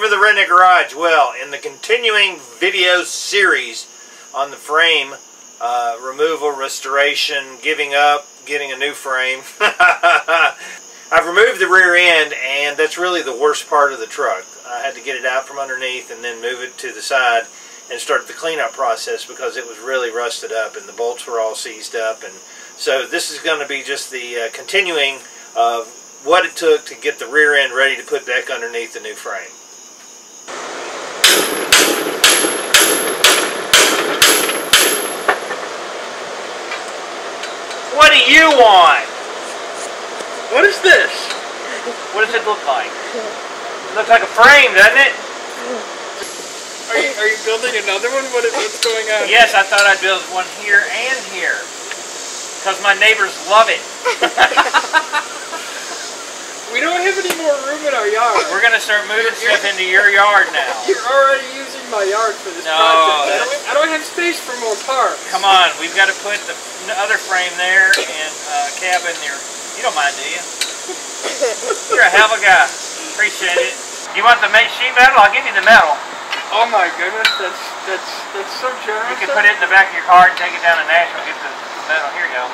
for the Redneck Garage. Well, in the continuing video series on the frame removal, restoration, giving up, getting a new frame, I've removed the rear end, and that's really the worst part of the truck. I had to get it out from underneath and then move it to the side and start the cleanup process because it was really rusted up and the bolts were all seized up. And so this is going to be just the continuing of what it took to get the rear end ready to put back underneath the new frame. What do you want? What is this? What does it look like? It looks like a frame, doesn't it? Are you building another one? What's going on? Yes, I thought I'd build one here and here. Because my neighbors love it. We don't have any more room in our yard. We're going to start moving stuff into your yard now. You're already using my yard for this project. I don't have space for more parts. Come on, we've got to put the other frame there and cab in there. You don't mind, do you? You're a hell of a guy. Appreciate it. You want the sheet metal? I'll give you the metal. Oh my goodness, that's so generous. You can put it in the back of your car and take it down to Nashville, get the metal. Here you go.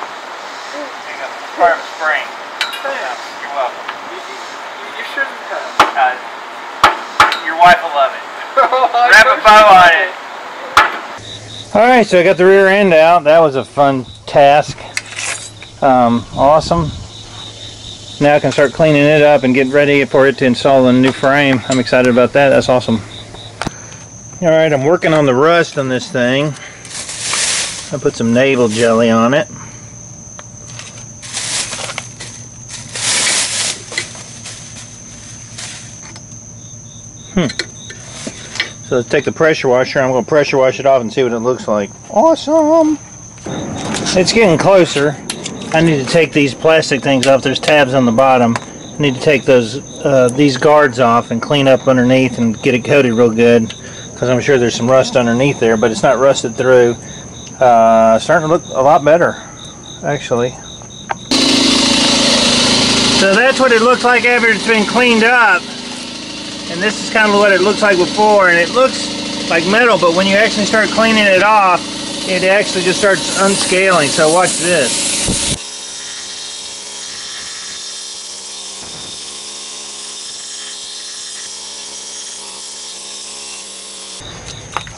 Here you go. It's part of a spring. Thanks. You're welcome. You shouldn't have. Your wife will love it. Wrap a bow on it. Alright, so I got the rear end out. That was a fun task. Awesome. Now I can start cleaning it up and get ready for it to install a new frame. I'm excited about that. That's awesome. Alright, I'm working on the rust on this thing. I put some navel jelly on it. So let's take the pressure washer. I'm going to pressure wash it off and see what it looks like. Awesome! It's getting closer. I need to take these plastic things off. There's tabs on the bottom. I need to take these guards off and clean up underneath and get it coated real good, because I'm sure there's some rust underneath there, but it's not rusted through. Starting to look a lot better, actually. So that's what it looks like after it's been cleaned up. And this is kind of what it looks like before, and it looks like metal, but when you actually start cleaning it off, it actually just starts unscaling. So watch this.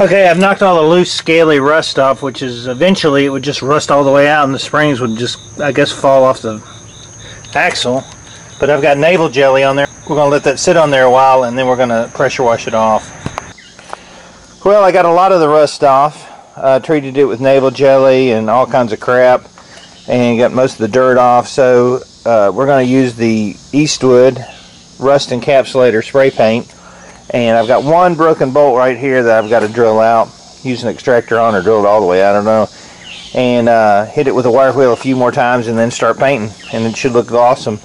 Okay, I've knocked all the loose, scaly rust off, which is eventually it would just rust all the way out and the springs would just, I guess, fall off the axle. But I've got navel jelly on there. We're going to let that sit on there a while and then we're going to pressure wash it off. Well, I got a lot of the rust off. Treated it with navel jelly and all kinds of crap and got most of the dirt off. So we're going to use the Eastwood Rust Encapsulator spray paint. And I've got one broken bolt right here that I've got to drill out. Use an extractor on or drill it all the way, I don't know. And hit it with a wire wheel a few more times and then start painting. And it should look awesome.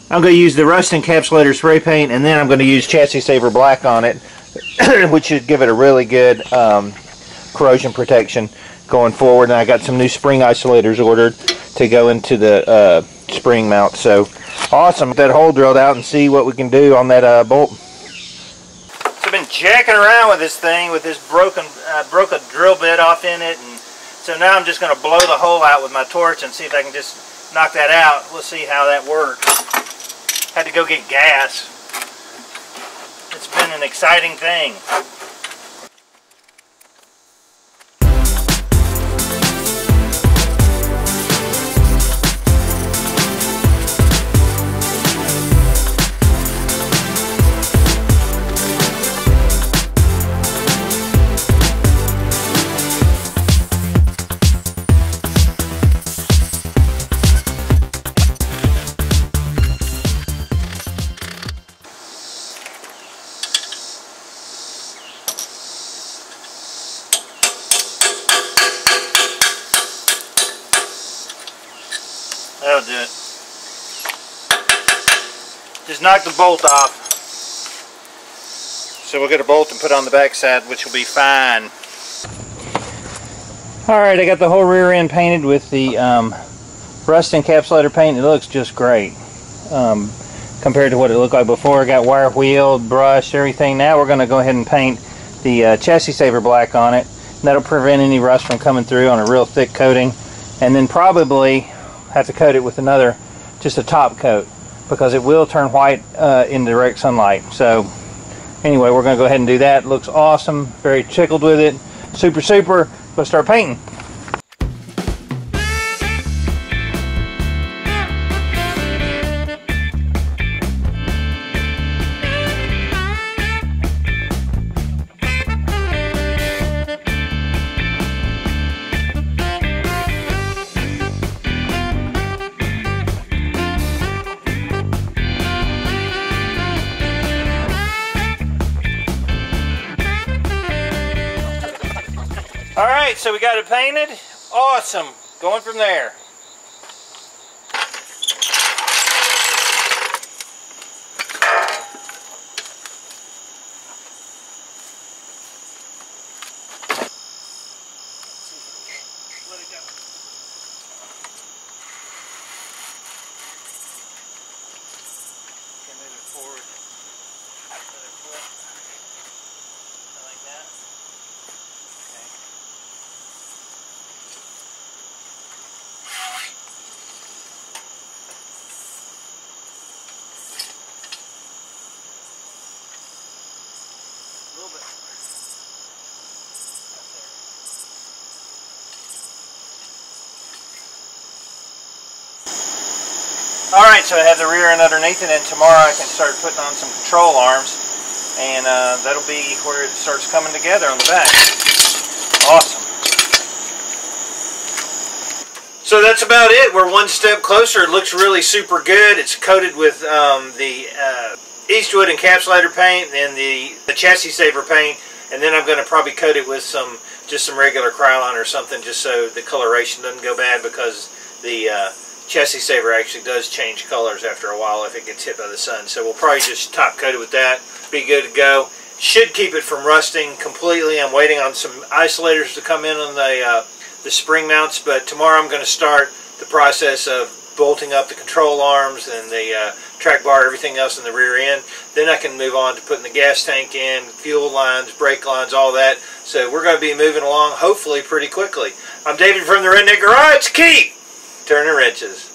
I'm going to use the Rust Encapsulator spray paint, and then I'm going to use Chassis Saver Black on it, which should give it a really good corrosion protection going forward. And I got some new spring isolators ordered to go into the spring mount. So awesome. Get that hole drilled out and see what we can do on that bolt. So I've been jacking around with this thing with this broke a drill bit off in it, and so now I'm just going to blow the hole out with my torch and see if I can just knock that out. We'll see how that works. Had to go get gas. It's been an exciting thing. That'll do it. Just knock the bolt off. So we'll get a bolt and put it on the back side, which will be fine. Alright, I got the whole rear end painted with the Rust Encapsulator paint. It looks just great. compared to what it looked like before. I got wire wheeled, brushed, everything. Now we're going to go ahead and paint the chassis saver black on it. That'll prevent any rust from coming through on a real thick coating. And then probably have to coat it with another, just a top coat, because it will turn white in direct sunlight. So anyway, we're going to go ahead and do that. It looks awesome. Very tickled with it. Super, super. Let's start painting. Alright, so we got it painted. Awesome. Going from there. Let it go. Okay, move it forward. Another foot. Like that. Alright, so I have the rear end underneath it, and tomorrow I can start putting on some control arms, and that'll be where it starts coming together on the back. Awesome. So that's about it. We're one step closer. It looks really super good. It's coated with the Eastwood Encapsulator paint and the chassis saver paint, and then I'm going to probably coat it with just some regular Krylon or something, just so the coloration doesn't go bad, because the chassis saver actually does change colors after a while if it gets hit by the sun. So we'll probably just top coat it with that. Be good to go. Should keep it from rusting completely. I'm waiting on some isolators to come in on the spring mounts, but tomorrow I'm going to start the process of bolting up the control arms and the track bar, everything else in the rear end. Then I can move on to putting the gas tank in, fuel lines, brake lines, all that. So we're going to be moving along hopefully pretty quickly. I'm David from the Redneck Garage. Keep turning wrenches.